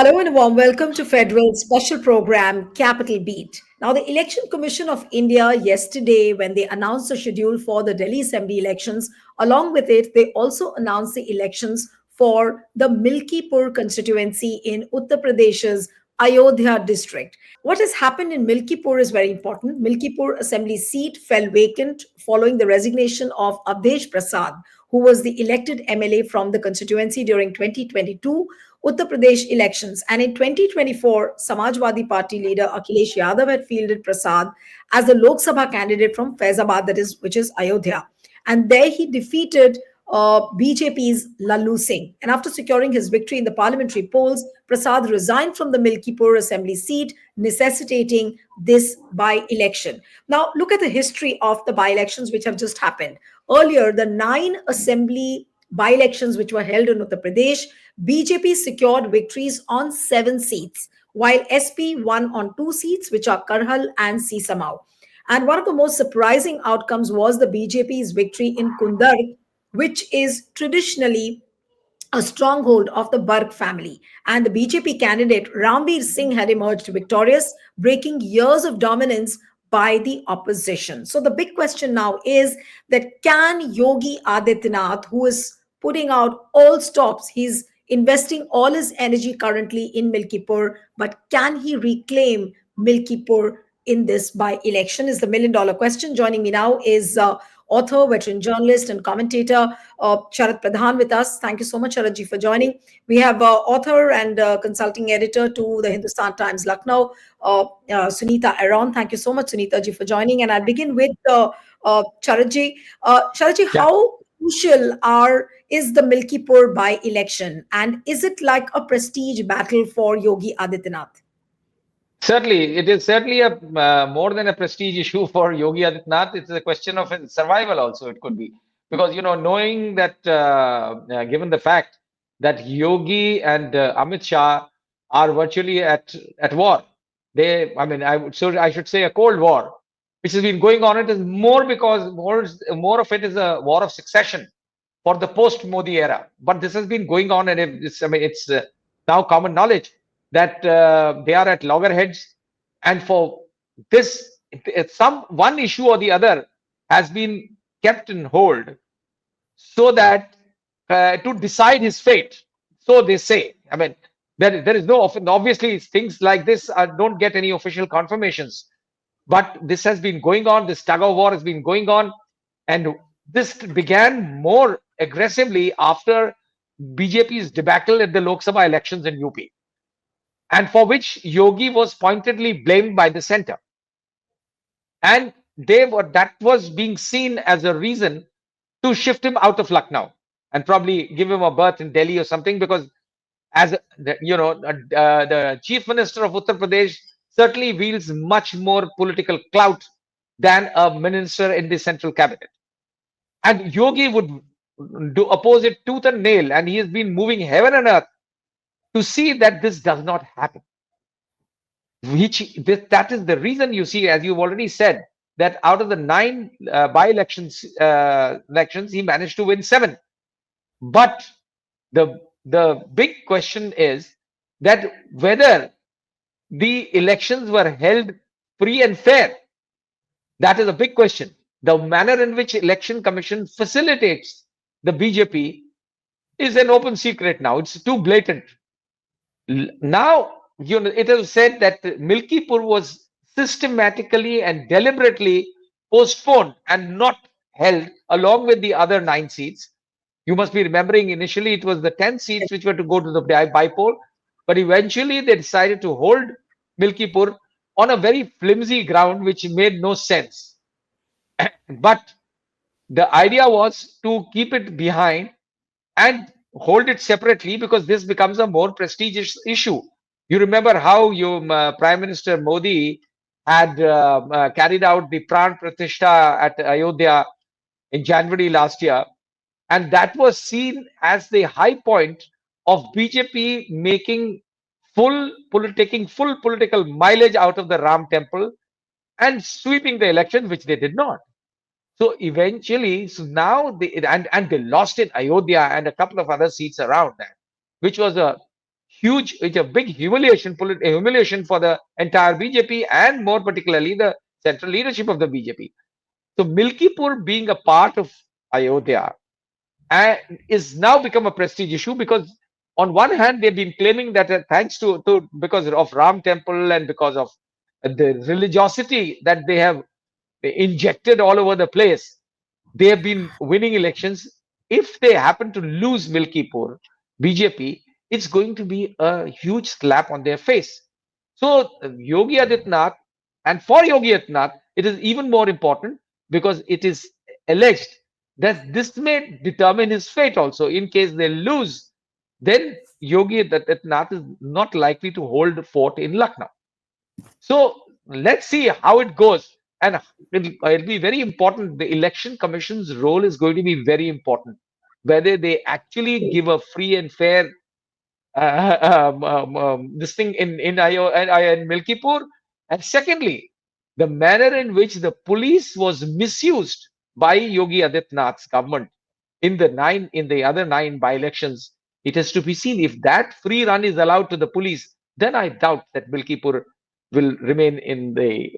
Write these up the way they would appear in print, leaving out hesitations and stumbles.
Hello and a warm welcome to Federal's special program, Capital Beat. Now, the Election Commission of India yesterday, when they announced the schedule for the Delhi Assembly elections, along with it, they also announced the elections for the Milkipur constituency in Uttar Pradesh's Ayodhya district. What has happened in Milkipur is very important. Milkipur assembly seat fell vacant following the resignation of Awadhesh Prasad, who was the elected MLA from the constituency during 2022 Uttar Pradesh elections. And in 2024, Samajwadi Party leader Akhilesh Yadav had fielded Prasad as the Lok Sabha candidate from Faizabad, which is Ayodhya. And there he defeated BJP's Lallu Singh. And after securing his victory in the parliamentary polls, Prasad resigned from the Milkipur assembly seat, necessitating this by-election. Now, look at the history of the by-elections which have just happened. Earlier, the 9 assembly by-elections which were held in Uttar Pradesh, BJP secured victories on 7 seats, while SP won on 2 seats, which are Karhal and Sisamau. And one of the most surprising outcomes was the BJP's victory in Kundar, which is traditionally a stronghold of the Barg family. And the BJP candidate Rambir Singh had emerged victorious, breaking years of dominance by the opposition. So the big question now is that can Yogi Adityanath, who is putting out all stops, he's investing all his energy currently in Milkipur, but can he reclaim Milkipur in this by-election is the million-dollar question. Joining me now is author, veteran journalist, and commentator Sharad Pradhan with us. Thank you so much, Sharadji, for joining. We have author and consulting editor to the Hindustan Times Lucknow, Sunita Aron. Thank you so much, Sunita ji, for joining. And I'll begin with Sharadji. Sharadji, Yeah, how crucial is the Milkipur by-election, and is it like a prestige battle for Yogi Adityanath? certainly. It is certainly a more than a prestige issue for Yogi Adityanath. It's a question of his survival also, it could be. Because, knowing that, given the fact that Yogi and Amit Shah are virtually at war, I should say a cold war, which has been going on. It is more because more of it is a war of succession for the post-Modi era. But this has been going on, and it's now common knowledge that they are at loggerheads, and for this, some one issue or the other has been kept in hold so that to decide his fate. So they say. There is no obviously things like this don't get any official confirmations, but this has been going on. This tug of war has been going on, and this began more aggressively after BJP's debacle at the Lok Sabha elections in UP, and for which Yogi was pointedly blamed by the center. And that was being seen as a reason to shift him out of Lucknow and probably give him a berth in Delhi or something, because the chief minister of Uttar Pradesh certainly wields much more political clout than a minister in the central cabinet. And Yogi would oppose it tooth and nail, and he has been moving heaven and earth to see that this does not happen. That is the reason, you see, as you've already said, that out of the 9 by-elections, he managed to win 7. But the big question is that whether the elections were held free and fair. That is a big question. The manner in which Election Commission facilitates the BJP is an open secret now. It's too blatant. Now, it is said that Milkipur was systematically and deliberately postponed and not held along with the other 9 seats. You must be remembering initially it was the 10 seats which were to go to the by-poll, but eventually they decided to hold Milkipur on a very flimsy ground which made no sense. But the idea was to keep it behind and hold it separately, because this becomes a more prestigious issue. You remember how Prime Minister Modi had carried out the Pran Pratishtha at Ayodhya in January last year, and that was seen as the high point of BJP taking full political mileage out of the Ram temple and sweeping the election, which they did not. So eventually, now they lost in Ayodhya and a couple of other seats around that, which was a it's a big humiliation for the entire BJP and more particularly the central leadership of the BJP. So Milkipur being a part of Ayodhya and is now become a prestige issue because on one hand they've been claiming that thanks to because of Ram temple and because of the religiosity that they have injected all over the place, they have been winning elections. If they happen to lose Milkipur, BJP, it's going to be a huge slap on their face. So Yogi Adityanath, and for Yogi Adityanath, it is even more important because it is alleged that this may determine his fate also. In case they lose, then Yogi Adityanath is not likely to hold fort in Lucknow. So let's see how it goes. And it'll be very important. The election commission's role is going to be very important. Whether they actually give a free and fair this thing in Milkipur. And secondly, the manner in which the police was misused by Yogi Adityanath's government in the other 9 by-elections. It has to be seen. If that free run is allowed to the police, then I doubt that Milkipur will remain in the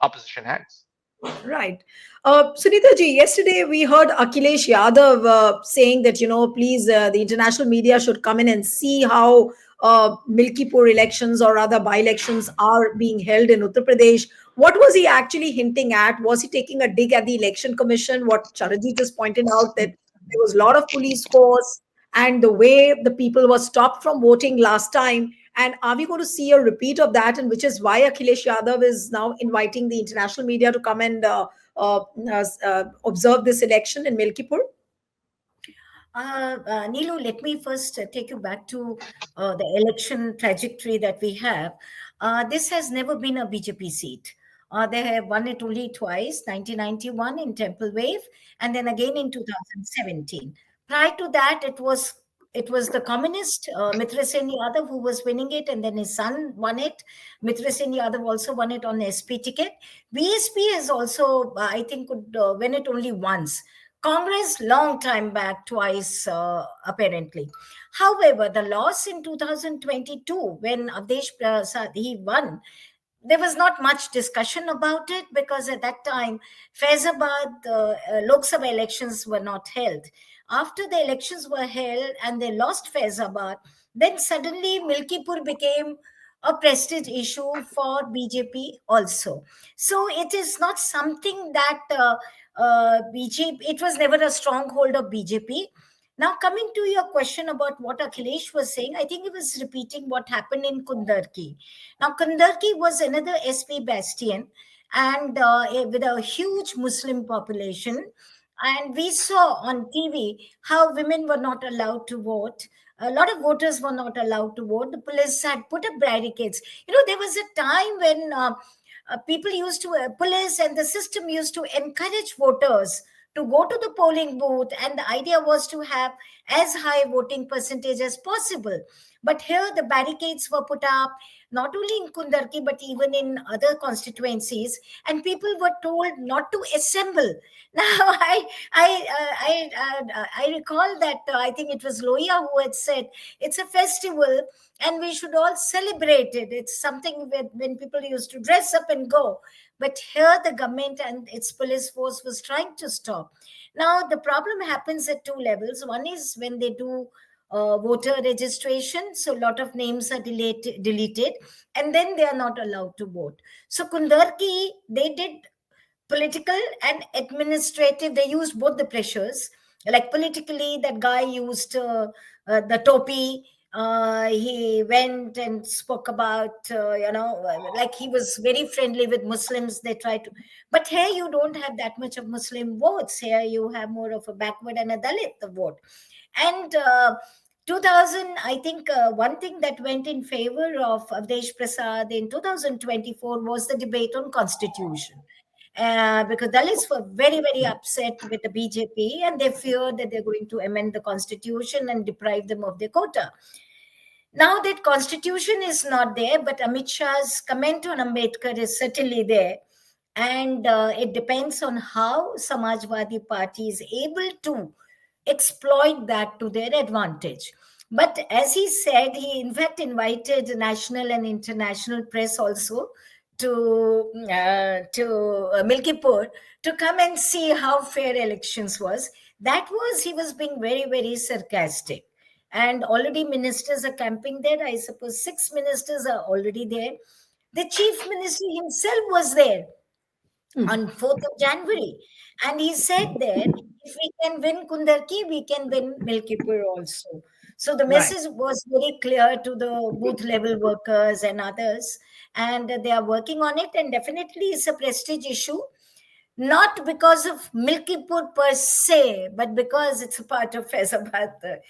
opposition hands. Right. Sunita ji, yesterday we heard Akhilesh Yadav saying that, please, the international media should come in and see how Milkipur elections or other by elections are being held in Uttar Pradesh. What was he actually hinting at? Was he taking a dig at the election commission? What Charanjit just pointed out, that there was a lot of police force and the way the people were stopped from voting last time. And are we going to see a repeat of that? And which is why Akhilesh Yadav is now inviting the international media to come and observe this election in Milkipur? Neelu, let me first take you back to the election trajectory that we have. This has never been a BJP seat. They have won it only twice, 1991 in Temple Wave, and then again in 2017. Prior to that, it was the communist Mitra Sen Yadav who was winning it, and then his son won it. Mitra Sen Yadav also won it on SP ticket. BSP has also, I think, could win it only once. Congress long time back twice, apparently. However, the loss in 2022 when Awadhesh Prasad he won, there was not much discussion about it because at that time Faizabad Lok Sabha elections were not held. After the elections were held and they lost Faizabad, then suddenly Milkipur became a prestige issue for BJP also. So it is not something that BJP, it was never a stronghold of BJP. Now, coming to your question about what Akhilesh was saying, I think he was repeating what happened in Kundarki. Now, Kundarki was another SP bastion and with a huge Muslim population. And we saw on TV how women were not allowed to vote. A lot of voters were not allowed to vote. The police had put up barricades. There was a time when people used to, police and the system used to encourage voters to go to the polling booth, and the idea was to have as high voting percentage as possible. But here the barricades were put up not only in Kundarki but even in other constituencies, and people were told not to assemble. Now I recall that I think it was Loya who had said it's a festival and we should all celebrate it. It's something when people used to dress up and go. But here the government and its police force was trying to stop. Now the problem happens at two levels. One is when they do voter registration, so a lot of names are deleted, and then they are not allowed to vote. So Kundarki, they did political and administrative. They used both the pressures. Like politically, that guy used the topi. He went and spoke about, like he was very friendly with Muslims. They tried to, but here you don't have that much of Muslim votes. Here you have more of a backward and a Dalit vote. And 2000, I think one thing that went in favor of Awadhesh Prasad in 2024 was the debate on constitution. Because Dalits were very, very upset with the BJP and they feared that they're going to amend the constitution and deprive them of their quota. Now that constitution is not there, but Amit Shah's comment on Ambedkar is certainly there. And it depends on how Samajwadi Party is able to exploit that to their advantage. But as he said, he in fact invited national and international press also to Milkipur to come and see how fair elections was. That was, he was being very, very sarcastic. And already ministers are camping there. I suppose 6 ministers are already there. The chief minister himself was there on 4th of January. And he said that if we can win Kundarki, we can win Milkipur also. So the Right. message was very clear to the booth level workers and others. And they are working on it. And definitely it's a prestige issue, not because of Milkipur per se, but because it's a part of Faizabad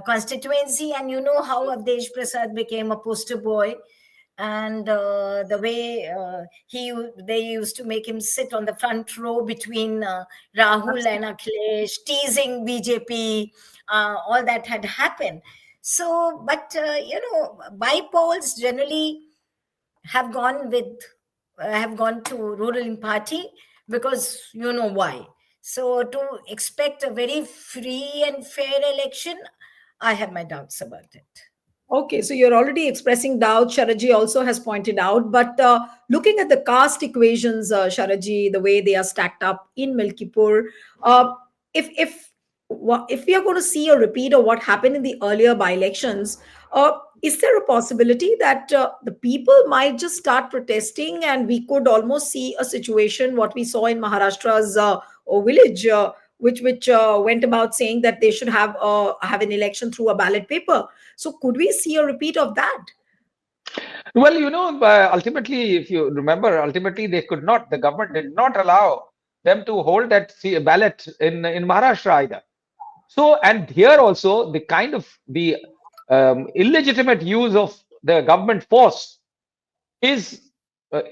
constituency. And you know how Awadhesh Prasad became a poster boy, and the way they used to make him sit on the front row between Rahul and Akhilesh, teasing BJP. All that had happened. So, but by polls generally have gone to ruling party, because you know why. So to expect a very free and fair election, I have my doubts about it. Okay, so you're already expressing doubt. Sharaji also has pointed out. But looking at the caste equations, Sharaji, the way they are stacked up in Milkipur, uh, if if we are going to see a repeat of what happened in the earlier by-elections, is there a possibility that the people might just start protesting, and we could almost see a situation what we saw in Maharashtra's village, which went about saying that they should have an election through a ballot paper? So could we see a repeat of that? Well, ultimately, if you remember, ultimately they could not. The government did not allow them to hold that ballot in Maharashtra either. So, and here also, the kind of the illegitimate use of the government force is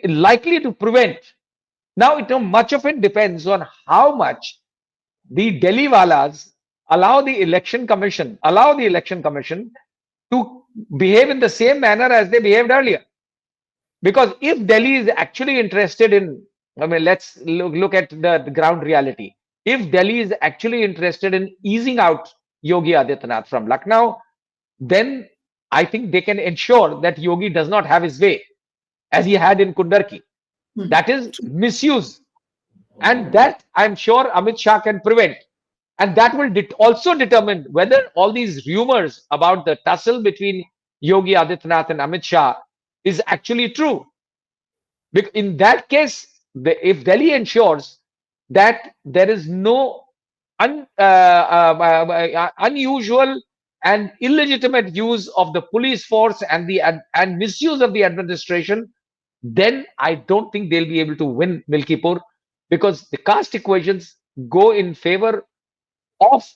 likely to prevent. Now, much of it depends on how much the Delhi walas allow the election commission to behave in the same manner as they behaved earlier. Because if Delhi is actually interested in, I mean, let's look at the ground reality. If Delhi is actually interested in easing out Yogi Adityanath from Lucknow, then I think they can ensure that Yogi does not have his way as he had in Kundarki. That is misuse. And that I'm sure Amit Shah can prevent. And that will also determine whether all these rumors about the tussle between Yogi Adityanath and Amit Shah is actually true. Because in that case, if Delhi ensures that there is no unusual and illegitimate use of the police force and and misuse of the administration, then I don't think they'll be able to win Milkipur, because the caste equations go in favor of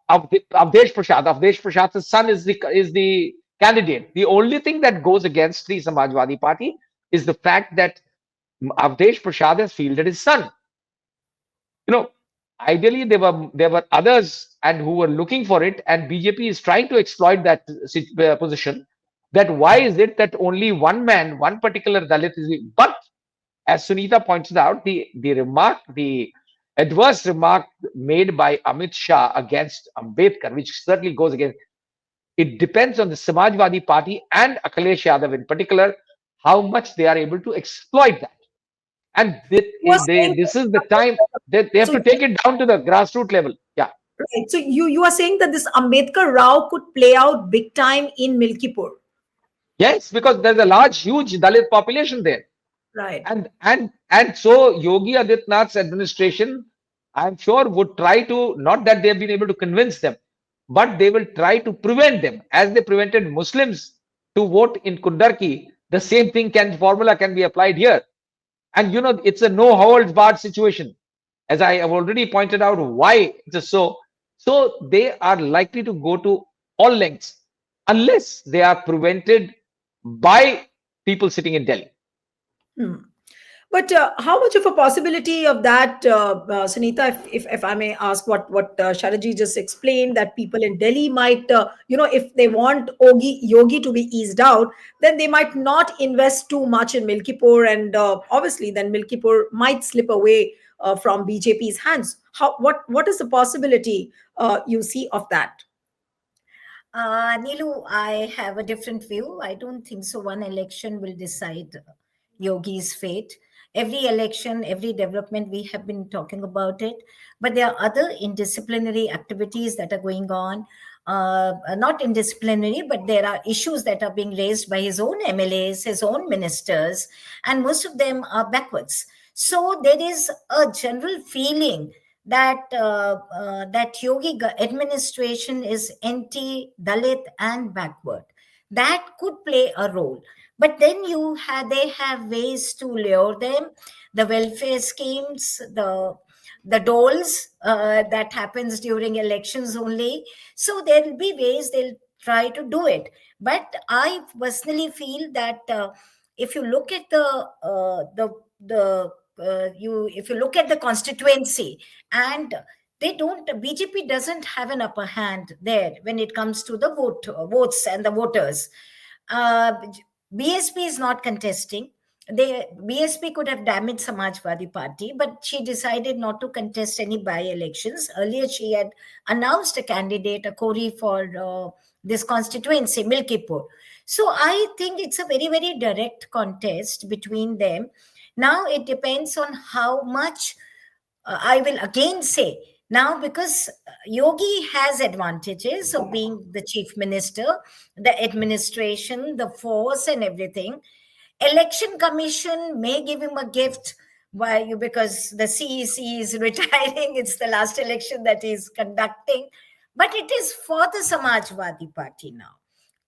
Awadhesh Prasad. Awadhesh Prasad's son is the candidate. The only thing that goes against the Samajwadi Party is the fact that Awadhesh Prasad has fielded his son. Ideally there were others and who were looking for it, and BJP is trying to exploit that position. That why is it that only one man, one particular Dalit is? But as Sunita points out, the adverse remark made by Amit Shah against Ambedkar, which certainly goes against, it depends on the Samajwadi Party and Akhilesh Yadav in particular, how much they are able to exploit that. And this is the time that they have to take it down to the grassroots level. Yeah. Right. So you are saying that this Ambedkar Rao could play out big time in Milkipur. Yes, because there's a large, huge Dalit population there. Right. And so Yogi Adityanath's administration, I'm sure, would try to, not that they've been able to convince them, but they will try to prevent them, as they prevented Muslims to vote in Kundarki. The same formula can be applied here. And it's a no holds barred situation, as I have already pointed out why it is so. So they are likely to go to all lengths unless they are prevented by people sitting in Delhi. But how much of a possibility of that, Sunita, if I may ask, what Sharaji just explained, that people in Delhi might, if they want Yogi to be eased out, then they might not invest too much in Milkipur, and obviously then Milkipur might slip away from BJP's hands. What is the possibility you see of that? Nilu, I have a different view. I don't think so. One election will decide Yogi's fate. Every election, every development, we have been talking about it. But there are other indisciplinary activities that are going on. Not indisciplinary, but there are issues that are being raised by his own MLAs, his own ministers, and most of them are backwards. So there is a general feeling that administration is anti-Dalit and backward. That could play a role. But then they have ways to lure them, the welfare schemes, the doles that happens during elections only. So there will be ways they'll try to do it. But I personally feel that if you look at the you if you look at the constituency, and they don't BJP doesn't have an upper hand there when it comes to the votes and the voters. uh, BSP is not contesting. BSP could have damaged Samajwadi Party, but she decided not to contest any by-elections. Earlier, she had announced a candidate, a Kori, for this constituency, Milkipur. So I think it's a very, very direct contest between them. Now it depends on how much. I will again say now, because Yogi has advantages of being the chief minister, the administration, the force, and everything. Election Commission may give him a gift, because the CEC is retiring. It's the last election that he's conducting, but it is for the Samajwadi Party now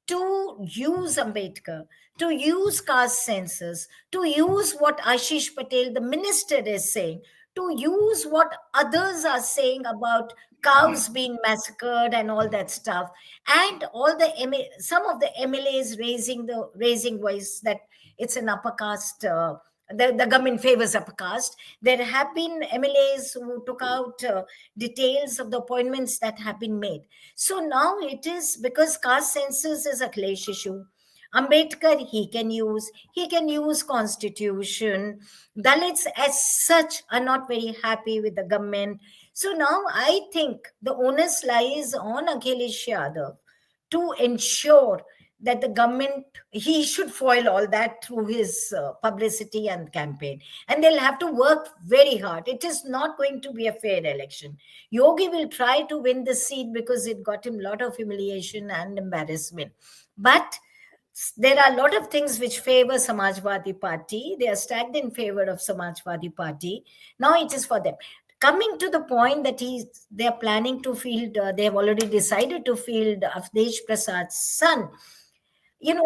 to use Ambedkar, to use caste census, to use what Ashish Patel, the minister, is saying, to use what others are saying about cows being massacred and all that stuff, and all the some of the MLAs raising voice that it's an upper caste. The government favors upper caste. There have been MLAs who took out details of the appointments that have been made. So now it is because caste census is a clash issue. Ambedkar, he can use constitution. Dalits as such are not very happy with the government. So now I think the onus lies on Akhilesh Yadav to ensure that the government, he should foil all that through his publicity and campaign, and they'll have to work very hard. It is not going to be a fair election. Yogi will try to win the seat because it got him a lot of humiliation and embarrassment, but there are a lot of things which favor Samajwadi Party. They are stacked in favor of Samajwadi Party. Now it is for them. Coming to the point that they are planning to field, they have already decided to field Awadhesh Prasad's son. It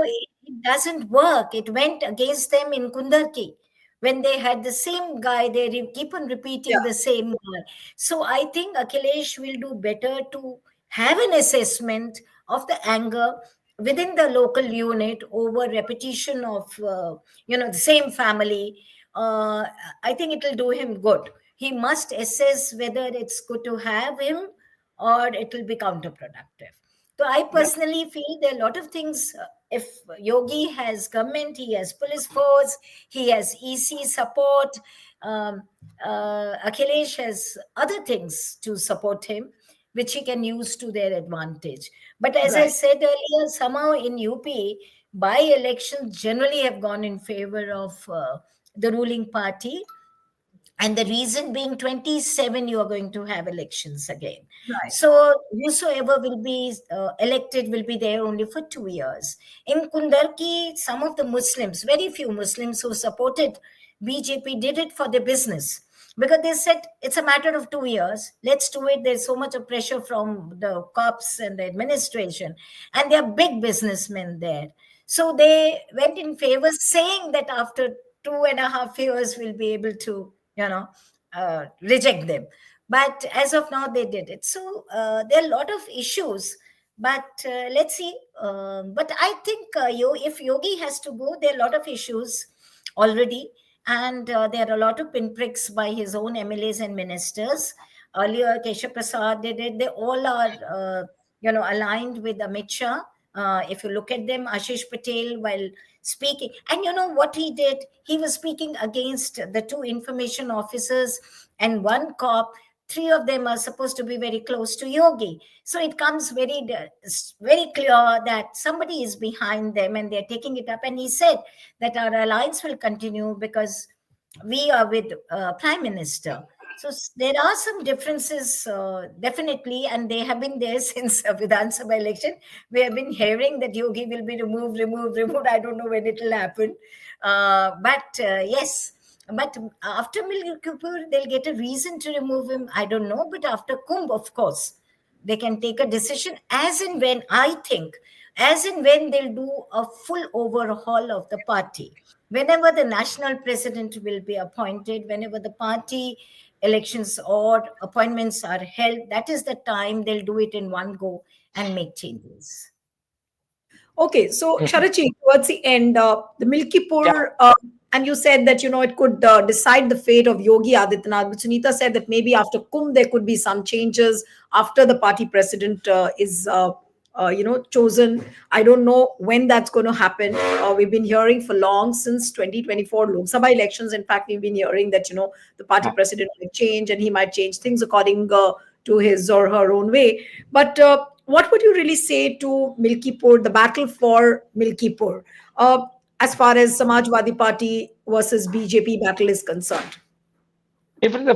doesn't work. It went against them in Kundarki. When they had the same guy, they keep on repeating Yeah. the same guy. So I think Akhilesh will do better to have an assessment of the anger within the local unit over repetition of, the same family. Uh, I think it will do him good. He must assess whether it's good to have him or it will be counterproductive. So I Yeah. personally feel there are a lot of things. If Yogi has government, he has police force, he has EC support. Um, Akhilesh has other things to support him, which he can use to their advantage. But as I Right. said earlier, somehow in UP, by-elections generally have gone in favor of the ruling party, and the reason being 27 you are going to have elections again. Right. So whosoever will be elected will be there only for 2 years. In Kundarki, some of the Muslims, very few Muslims who supported BJP, did it for their business, because they said it's a matter of 2 years, let's do it. There's so much of pressure from the cops and the administration, and they are big businessmen there. So they went in favor, saying that after 2.5 years we'll be able to, reject them. But as of now, they did it. So there are a lot of issues. But let's see. But I think if Yogi has to go, there are a lot of issues already. And there are a lot of pinpricks by his own MLAs and ministers. Earlier, Keshav Prasad did it. They all are, aligned with Amit Shah. If you look at them, Ashish Patel, while speaking, and you know what he did? He was speaking against the two information officers and one cop three of them are supposed to be very close to Yogi. So it comes very clear that somebody is behind them and they're taking it up. And he said that our alliance will continue because we are with Prime Minister. So there are some differences, definitely, and they have been there since Vidhan Sabha election. We have been hearing that Yogi will be removed. I don't know when it will happen. But yes, but after Milkipur, they'll get a reason to remove him. I don't know. But after Kumbh, of course, they can take a decision as and when, I think, as and when they'll do a full overhaul of the party. Whenever the national president will be appointed, whenever the party elections or appointments are held, that is the time they'll do it in one go and make changes. Okay, so Sharachi, towards the end, the Milkipur, and you said that it could decide the fate of Yogi Adityanath. But Sunita said that maybe after Kumbh there could be some changes after the party president is chosen. I don't know when that's going to happen. We've been hearing for long, since 2024 Lok Sabha elections. In fact, we've been hearing that the party president might change and he might change things according to his or her own way. But what would you really say to Milkipur, the battle for Milkipur, as far as Samajwadi Party versus BJP battle is concerned? If it's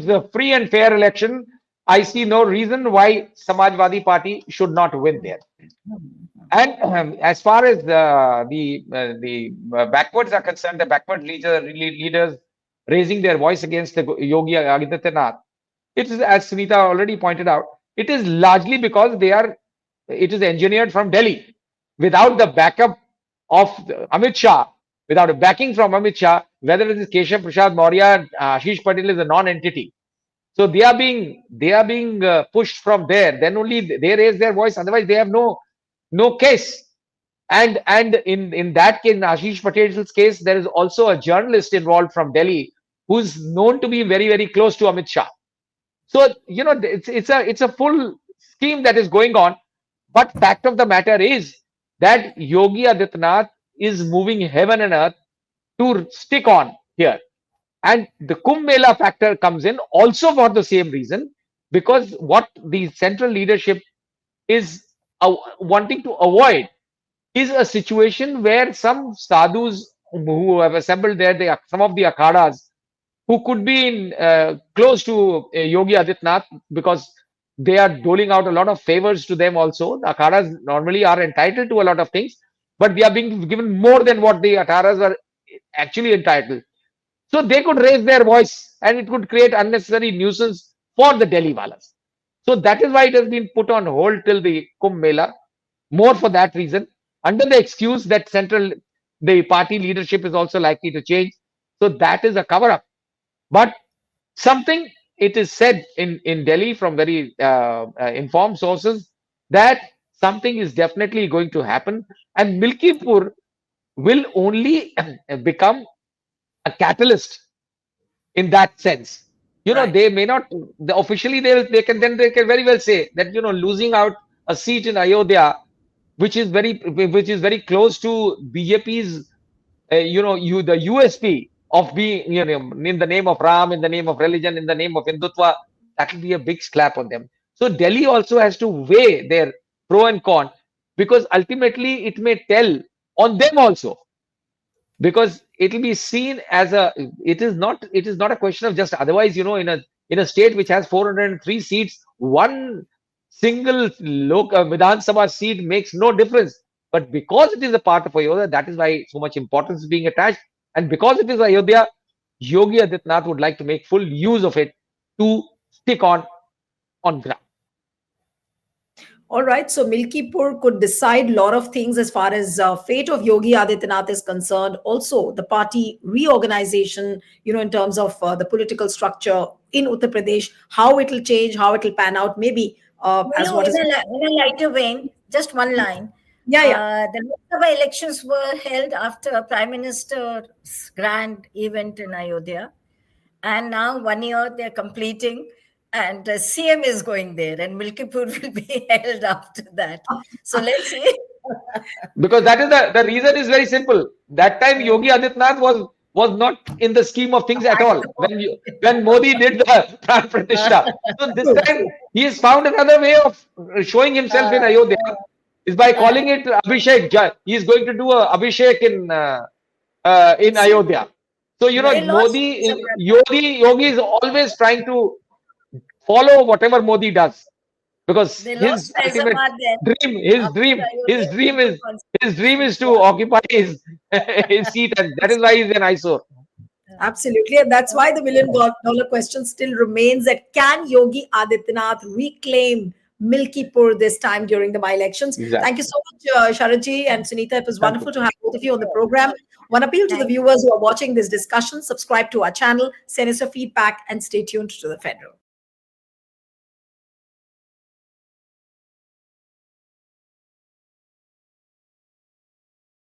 a free and fair election, I see no reason why Samajwadi Party should not win there. And as far as the backwards are concerned, the backward leaders raising their voice against the Yogi Adityanath, it is, as Sunita already pointed out, it is largely because it is engineered from Delhi without the backup of Amit Shah, without a backing from Amit Shah. Whether it is Keshav Prasad Maurya, Ashish Patel is a non-entity. So they are being pushed from there. Then only they raise their voice. Otherwise, they have no case. And in that case, in Ashish Patel's case, there is also a journalist involved from Delhi who's known to be very, very close to Amit Shah. So it's a full scheme that is going on. But fact of the matter is that Yogi Adityanath is moving heaven and earth to stick on here. And the Kumbh Mela factor comes in also for the same reason, because what the central leadership is wanting to avoid is a situation where some sadhus who have assembled there, some of the akhadas, who could be close to Yogi Adityanath, because they are doling out a lot of favors to them also. The akhadas normally are entitled to a lot of things, but they are being given more than what the akhadas are actually entitled. So they could raise their voice and it could create unnecessary nuisance for the Delhi walas. So that is why it has been put on hold till the Kumbh Mela, more for that reason, under the excuse that the party leadership is also likely to change. So that is a cover-up. But something, it is said in Delhi from very informed sources that something is definitely going to happen, and Milkipur will only become a catalyst in that sense. They may not officially they can very well say that losing out a seat in Ayodhya, which is very close to BJP's the USP of being in the name of Ram, in the name of religion, in the name of Hindutva, that will be a big slap on them. So Delhi also has to weigh their pro and con, because ultimately it may tell on them also, because it will be seen as it is not a question of just, otherwise in a state which has 403 seats, one single Vidhan Sabha seat makes no difference. But because it is a part of Ayodhya, that is why so much importance is being attached. And because it is Ayodhya, Yogi Adityanath would like to make full use of it to stick on ground. All right, so Milkipur could decide a lot of things as far as fate of Yogi Adityanath is concerned. Also, the party reorganization, in terms of the political structure in Uttar Pradesh, how it will change, how it will pan out. Maybe as what is in a lighter vein, just one line. The Lok Sabha elections were held after Prime Minister's grand event in Ayodhya, and now 1 year they're completing. And CM is going there, and Milkipur will be held after that. So let's see. Because that is the reason is very simple. That time Yogi Adityanath was not in the scheme of things at all when Modi did the Pran Pratishtha. So this time he has found another way of showing himself in Ayodhya is by calling it Abhishek. He is going to do a Abhishek in Ayodhya. So They lost Yogi is always trying to follow whatever Modi does, because they his lost ultimate Hyderabad then. dream, After his Ayodhya, dream is constituency. to occupy his seat, and that is why he's an eyesore. Absolutely. And that's why the $1 million question still remains that can Yogi Adityanath reclaim Milkipur this time during the by-elections? Exactly. Thank you so much, Sharadji and Sunita. It was wonderful to have both of you on the program. One appeal to the viewers who are watching this discussion, subscribe to our channel, send us your feedback, and stay tuned to The Federal.